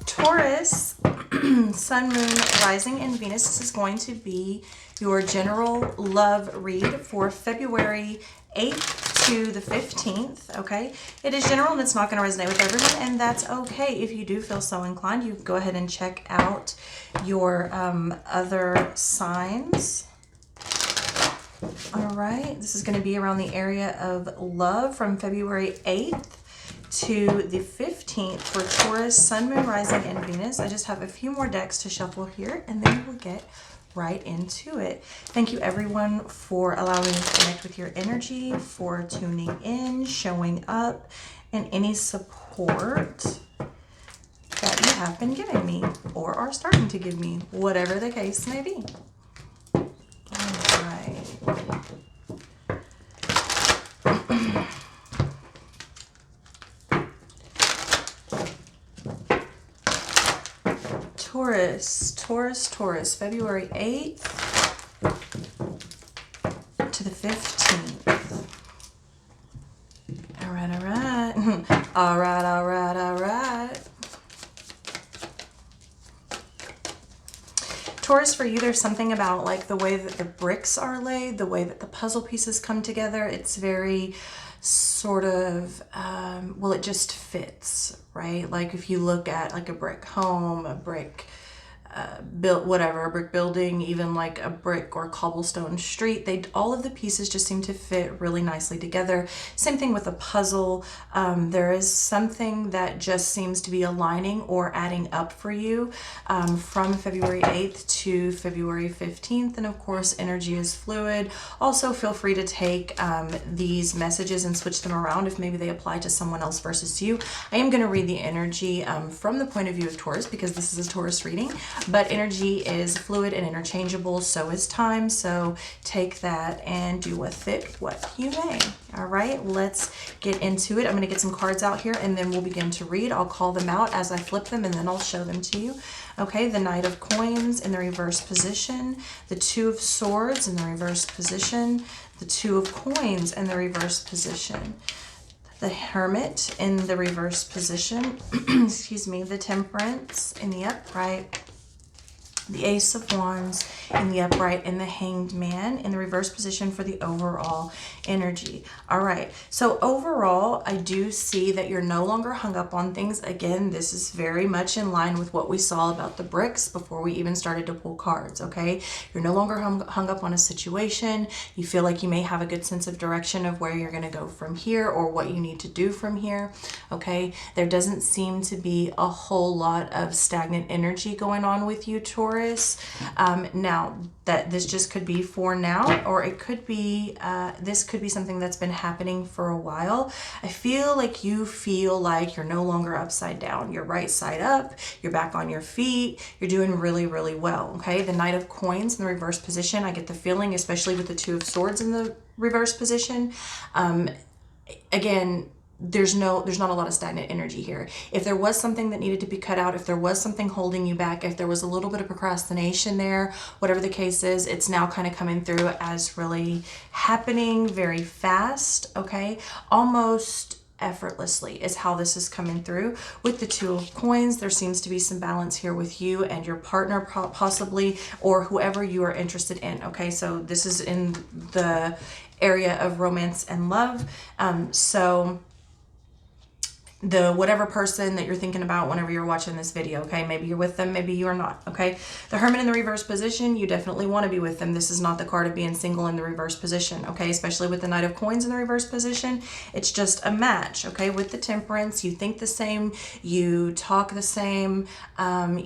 Taurus, Sun, Moon, Rising, and Venus. This is going to be your general love read for February 8th to the 15th, okay? It is general and it's not going to resonate with everyone, and that's okay. If you do feel so inclined, you go ahead and check out your other signs. All right, this is going to be around the area of love from February 8th to the 15th for Taurus, Sun, Moon, Rising, and Venus. I just have a few more decks to shuffle here, and then we'll get right into it. Thank you everyone for allowing me to connect with your energy, for tuning in, showing up, and any support that you have been giving me or are starting to give me, whatever the case may be. All right. Taurus, February 8th to the 15th. All right. All right. Taurus, for you, there's something about like the way that the bricks are laid, the way that the puzzle pieces come together. It's very sort of, well, it just fits, right? Like if you look at like a brick home, a brick built, whatever, a brick building, even like a brick or cobblestone street, all of the pieces just seem to fit really nicely together. Same thing with a puzzle. There is something that just seems to be aligning or adding up for you from February 8th to February 15th. And of course, energy is fluid. Also, feel free to take these messages and switch them around if maybe they apply to someone else versus you. I am going to read the energy from the point of view of Taurus because this is a Taurus reading. But energy is fluid and interchangeable, so is time. So take that and do with it what you may. All right, let's get into it. I'm going to get some cards out here and then we'll begin to read. I'll call them out as I flip them and then I'll show them to you. Okay, the Knight of Coins in the reverse position, the Two of Swords in the reverse position, the Two of Coins in the reverse position, the Hermit in the reverse position, excuse me, the Temperance in the upright, the Ace of Wands in the upright, and the Hanged Man in the reverse position for the overall energy. All right, so overall, I do see that you're no longer hung up on things. Again, this is very much in line with what we saw about the bricks before we even started to pull cards, okay? You're no longer hung up on a situation. You feel like you may have a good sense of direction of where you're gonna go from here or what you need to do from here, okay? There doesn't seem to be a whole lot of stagnant energy going on with you, Taurus. Now, that this just could be for now, or it could be, this could be something that's been happening for a while. I feel like you feel like you're no longer upside down. You're right side up, you're back on your feet, you're doing really, really well, okay? The Knight of Coins in the reverse position, I get the feeling, especially with the Two of Swords in the reverse position, again, there's not a lot of stagnant energy here. If there was something that needed to be cut out, if there was something holding you back, if there was a little bit of procrastination there, whatever the case is, it's now kind of coming through as really happening very fast, okay? Almost effortlessly is how this is coming through. With the Two of Coins, there seems to be some balance here with you and your partner possibly, or whoever you are interested in, okay? So this is in the area of romance and love. So the whatever person that you're thinking about whenever you're watching this video, okay? Maybe you're with them, maybe you are not, okay? The Hermit in the reverse position, you definitely want to be with them. This is not the card of being single in the reverse position, okay? Especially with the Knight of Coins in the reverse position, it's just a match, okay? With the Temperance, you think the same, you talk the same, and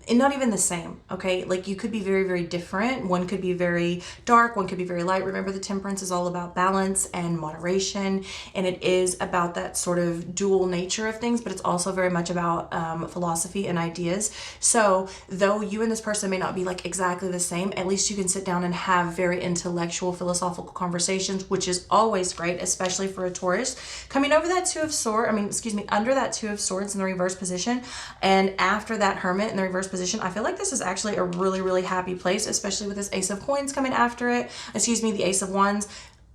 not even the same, okay? Like you could be very, very different. One could be very dark, one could be very light. Remember, the Temperance is all about balance and moderation, and it is about that sort of dual dual nature of things, but it's also very much about philosophy and ideas. So though you and this person may not be like exactly the same, at least you can sit down and have very intellectual, philosophical conversations, which is always great, especially for a Taurus. Coming over that under that Two of Swords in the reverse position, and after that Hermit in the reverse position, I feel like this is actually a really, really happy place, especially with this Ace of Coins coming after it. The Ace of Wands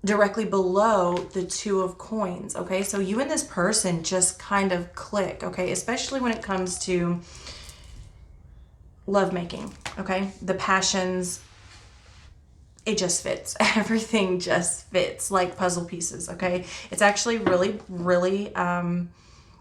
directly below the Two of Coins. Okay, so you and this person just kind of click. Okay, especially when it comes to lovemaking. Okay, the passions, it just fits. Everything just fits like puzzle pieces. Okay, it's actually really, really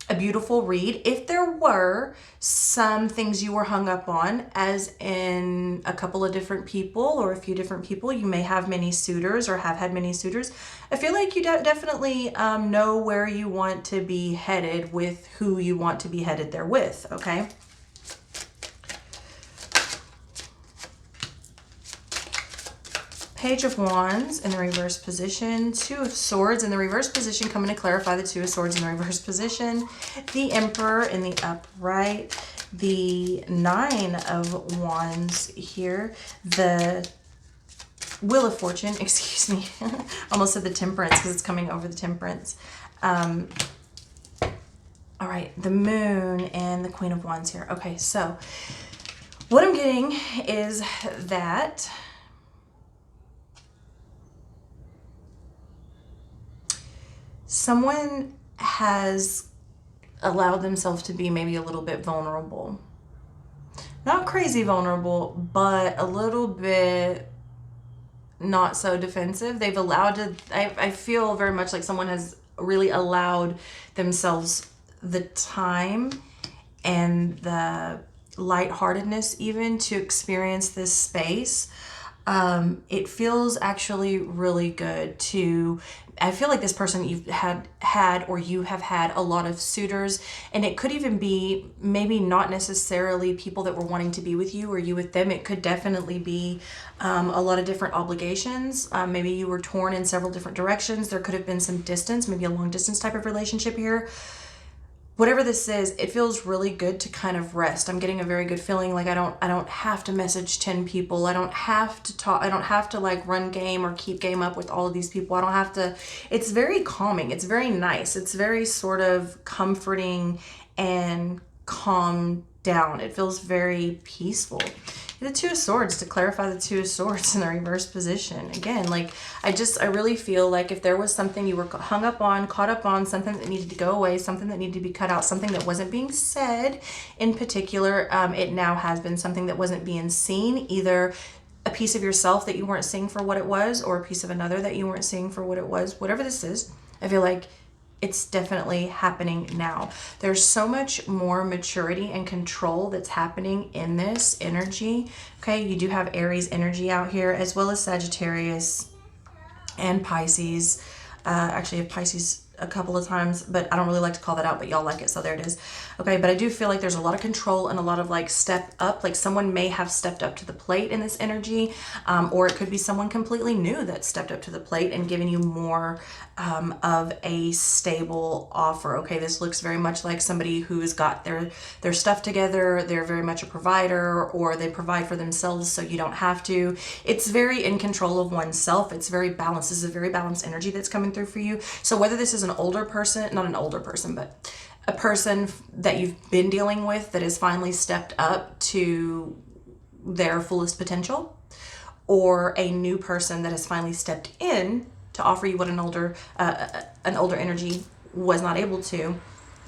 a beautiful read. If there were some things you were hung up on, as in a couple of different people or a few different people, you may have many suitors or have had many suitors, I feel like you definitely know where you want to be headed with who you want to be headed there with, okay? Page of Wands in the reverse position, Two of Swords in the reverse position, coming to clarify the Two of Swords in the reverse position, the Emperor in the upright, the Nine of Wands here, the Wheel of Fortune, excuse me, almost said the Temperance because it's coming over the Temperance. All right, the Moon and the Queen of Wands here. Okay, so what I'm getting is that someone has allowed themselves to be maybe a little bit vulnerable. Not crazy vulnerable, but a little bit not so defensive. They've allowed it. I feel very much like someone has really allowed themselves the time and the lightheartedness even to experience this space. It feels actually really good to, I feel like this person you've had or you have had a lot of suitors, and it could even be maybe not necessarily people that were wanting to be with you or you with them. It could definitely be a lot of different obligations. Maybe you were torn in several different directions. There could have been some distance, maybe a long distance type of relationship here. Whatever this is, it feels really good to kind of rest. I'm getting a very good feeling like I don't have to message 10 people. I don't have to talk. I don't have to like run game or keep game up with all of these people. I don't have to. It's very calming. It's very nice. It's very sort of comforting and calm down. It feels very peaceful. The Two of Swords, to clarify the Two of Swords in the reverse position. Again, like I really feel like if there was something you were hung up on, caught up on, something that needed to go away, something that needed to be cut out, something that wasn't being said in particular, it now has been something that wasn't being seen, either a piece of yourself that you weren't seeing for what it was or a piece of another that you weren't seeing for what it was. Whatever this is, I feel like it's definitely happening now. There's so much more maturity and control that's happening in this energy. Okay, you do have Aries energy out here, as well as Sagittarius and Pisces. Actually, I have Pisces a couple of times, but I don't really like to call that out, but y'all like it, so there it is. Okay, but I do feel like there's a lot of control and a lot of like step up, like someone may have stepped up to the plate in this energy, or it could be someone completely new that stepped up to the plate and given you more of a stable offer. Okay, this looks very much like somebody who's got their stuff together. They're very much a provider, or they provide for themselves so you don't have to. It's very in control of oneself. It's very balanced. This is a very balanced energy that's coming through for you. So whether this is an older person, not an older person, but a person that you've been dealing with that has finally stepped up to their fullest potential, or a new person that has finally stepped in to offer you what an older energy was not able to,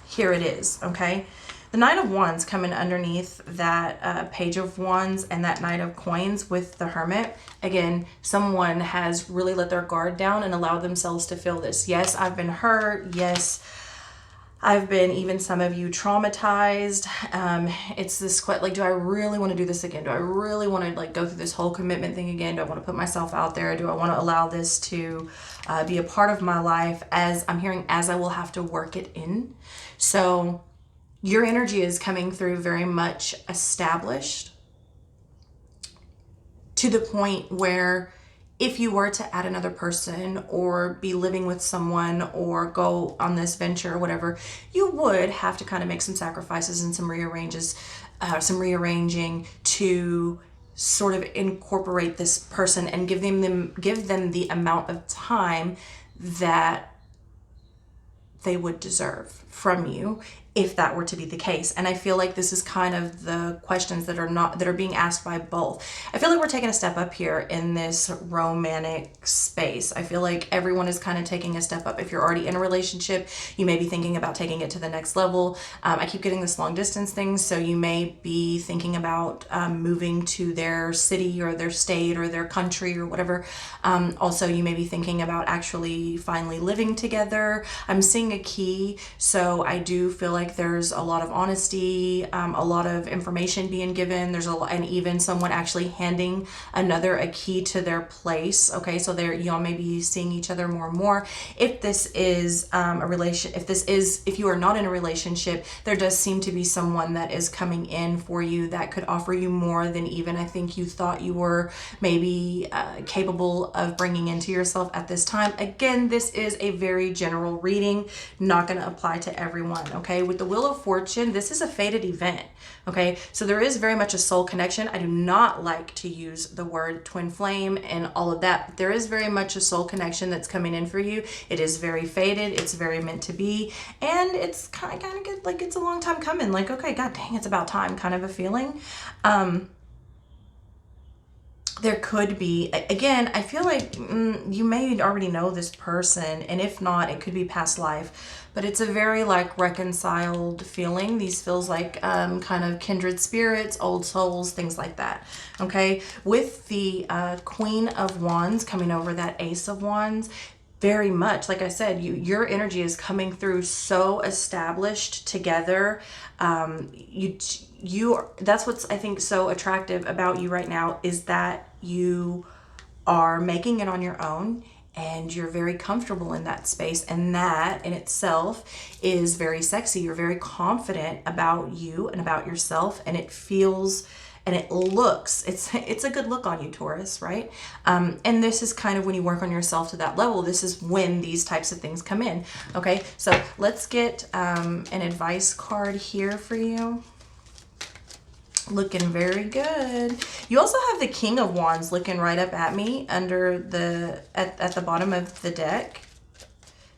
here it is, okay? The Nine of Wands coming underneath that Page of Wands and that Knight of Coins with the Hermit. Again, someone has really let their guard down and allowed themselves to feel this. Yes, I've been hurt. Yes, I've been, even some of you, traumatized. It's this, like, do I really want to do this again? Do I really want to like go through this whole commitment thing again? Do I want to put myself out there? Do I want to allow this to be a part of my life, as I'm hearing, as I will have to work it in? So your energy is coming through very much established, to the point where if you were to add another person or be living with someone or go on this venture or whatever, you would have to kind of make some sacrifices and some rearranging to sort of incorporate this person and give them the amount of time that they would deserve from you if that were to be the case. And I feel like this is kind of the questions that are being asked by both. I feel like we're taking a step up here in this romantic space. I feel like everyone is kind of taking a step up. If you're already in a relationship, you may be thinking about taking it to the next level. I keep getting this long distance thing, so you may be thinking about moving to their city or their state or their country or whatever. Also, you may be thinking about actually finally living together. I'm seeing a key, so I do feel like there's a lot of honesty, a lot of information being given. There's and even someone actually handing another a key to their place. Okay, so y'all may be seeing each other more and more. If this is if you are not in a relationship, there does seem to be someone that is coming in for you that could offer you more than even I think you thought you were maybe capable of bringing into yourself at this time. Again, this is a very general reading, not going to apply to everyone. Okay, with the Wheel of Fortune, this is a fated event. Okay, so there is very much a soul connection. I do not like to use the word twin flame and all of that, but there is very much a soul connection that's coming in for you. It is very fated, it's very meant to be, and it's kind of good, like it's a long time coming, like, okay, god dang, it's about time kind of a feeling. There could be, again, I feel like you may already know this person, and if not, it could be past life, but it's a very like reconciled feeling. These feels like kind of kindred spirits, old souls, things like that. Okay, with the Queen of Wands coming over that Ace of Wands, very much, like I said, your energy is coming through so established together. That's what's I think so attractive about you right now, is that you are making it on your own and you're very comfortable in that space, and that in itself is very sexy. You're very confident about you and about yourself, and it feels and it looks, it's a good look on you, Taurus, right? And this is kind of when you work on yourself to that level, this is when these types of things come in. Okay, so let's get an advice card here for you. Looking very good. You also have the King of Wands looking right up at me under at the bottom of the deck.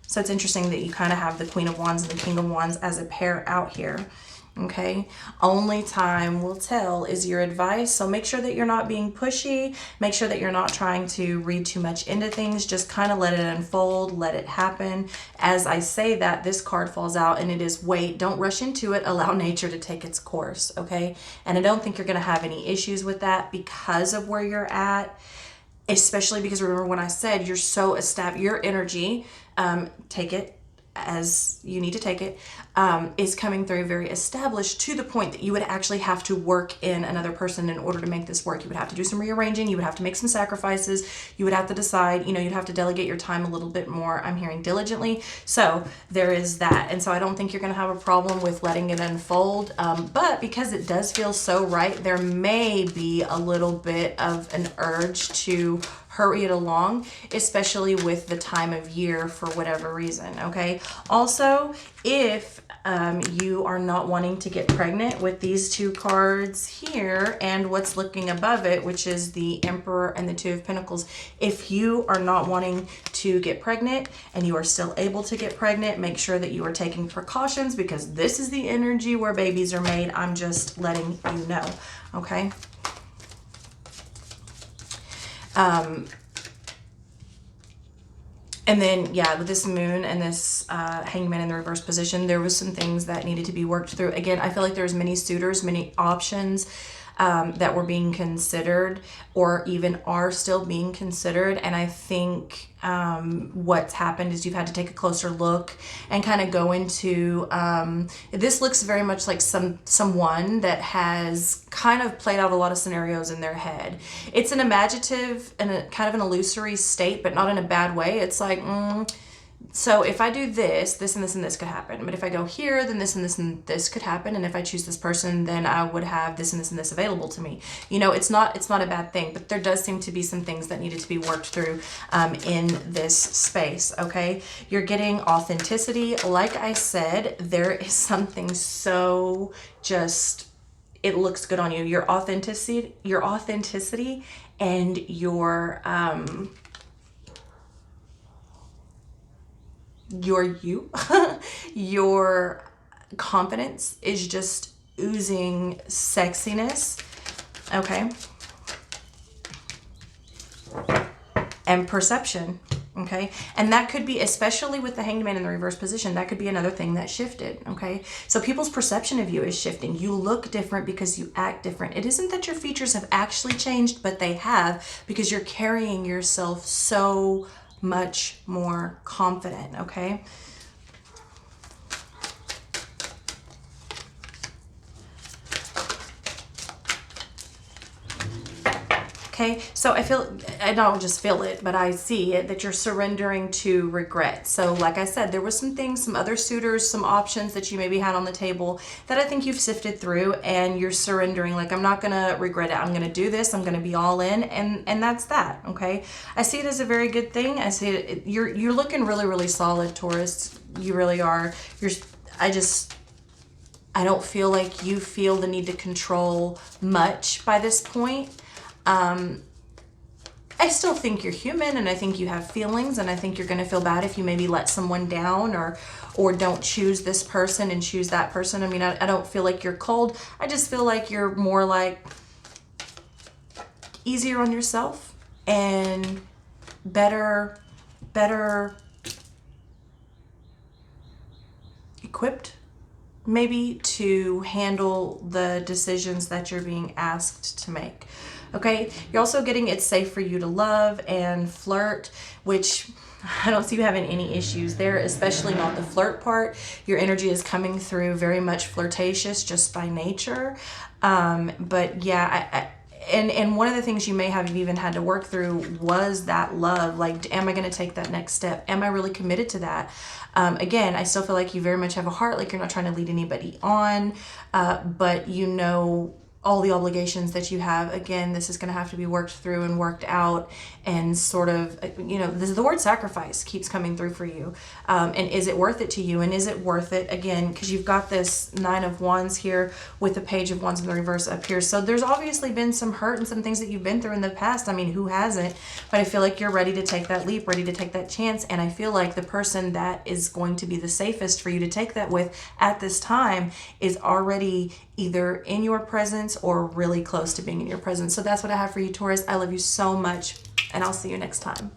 So it's interesting that you kind of have the Queen of Wands and the King of Wands as a pair out here. Okay, only time will tell is your advice. So make sure that you're not being pushy. Make sure that you're not trying to read too much into things. Just kind of let it unfold, let it happen. As I say that, this card falls out and it is wait, don't rush into it. Allow nature to take its course. Okay, and I don't think you're going to have any issues with that because of where you're at. Especially because remember when I said you're so established, your energy, take it as you need to take it, is coming through very established to the point that you would actually have to work in another person in order to make this work. You would have to do some rearranging, you would have to make some sacrifices, you would have to decide, you'd have to delegate your time a little bit more. I'm hearing diligently. So there is that. And so I don't think you're going to have a problem with letting it unfold. But because it does feel so right, there may be a little bit of an urge to hurry it along, especially with the time of year for whatever reason. Okay. Also, if you are not wanting to get pregnant with these two cards here and what's looking above it, which is the Emperor and the Two of Pentacles, if you are not wanting to get pregnant and you are still able to get pregnant, make sure that you are taking precautions, because this is the energy where babies are made. I'm just letting you know. Okay. And then, yeah, with this moon and this hangman in the reverse position, there was some things that needed to be worked through. Again, I feel like there's many suitors, many options that were being considered or even are still being considered. And I think what's happened is you've had to take a closer look and kind of go into, this looks very much like someone that has kind of played out a lot of scenarios in their head. It's an imaginative and a kind of an illusory state, but not in a bad way. It's like, So if I do this, this and this and this could happen. But if I go here, then this and this and this could happen. And if I choose this person, then I would have this and this and this available to me. You know, it's not a bad thing, but there does seem to be some things that needed to be worked through in this space, okay? You're getting authenticity. Like I said, there is something so just, it looks good on you. Your authenticity and your you, your confidence is just oozing sexiness, okay? And perception, okay? And that could be, especially with the Hanged Man in the reverse position, that could be another thing that shifted, okay? So people's perception of you is shifting. You look different because you act different. It isn't that your features have actually changed, but they have, because you're carrying yourself so much more confident, okay? Okay, so I don't just feel it, but I see it, that you're surrendering to regret. So like I said, there was some things, some other suitors, some options that you maybe had on the table that I think you've sifted through, and you're surrendering. Like, I'm not gonna regret it. I'm gonna do this. I'm gonna be all in, and that's that, okay? I see it as a very good thing. I see it, you're looking really, really solid, Taurus. You really are. I don't feel like you feel the need to control much by this point. I still think you're human, and I think you have feelings, and I think you're going to feel bad if you maybe let someone down or don't choose this person and choose that person. I mean, I don't feel like you're cold. I just feel like you're more like easier on yourself and better equipped maybe to handle the decisions that you're being asked to make. Okay, you're also getting it's safe for you to love and flirt, which I don't see you having any issues there, especially not the flirt part. Your energy is coming through very much flirtatious just by nature. But yeah, and one of the things you may have even had to work through was that love. Like, am I going to take that next step? Am I really committed to that? Again, I still feel like you very much have a heart, like you're not trying to lead anybody on, but you know all the obligations that you have. Again, this is going to have to be worked through and worked out, and sort of, you know, the word sacrifice keeps coming through for you. And is it worth it to you? And is it worth it, again, because you've got this 9 of Wands here with the Page of Wands in the reverse up here. So there's obviously been some hurt and some things that you've been through in the past. I mean, who hasn't? But I feel like you're ready to take that leap, ready to take that chance. And I feel like the person that is going to be the safest for you to take that with at this time is already either in your presence or really close to being in your presence. So that's what I have for you, Taurus. I love you so much, and I'll see you next time.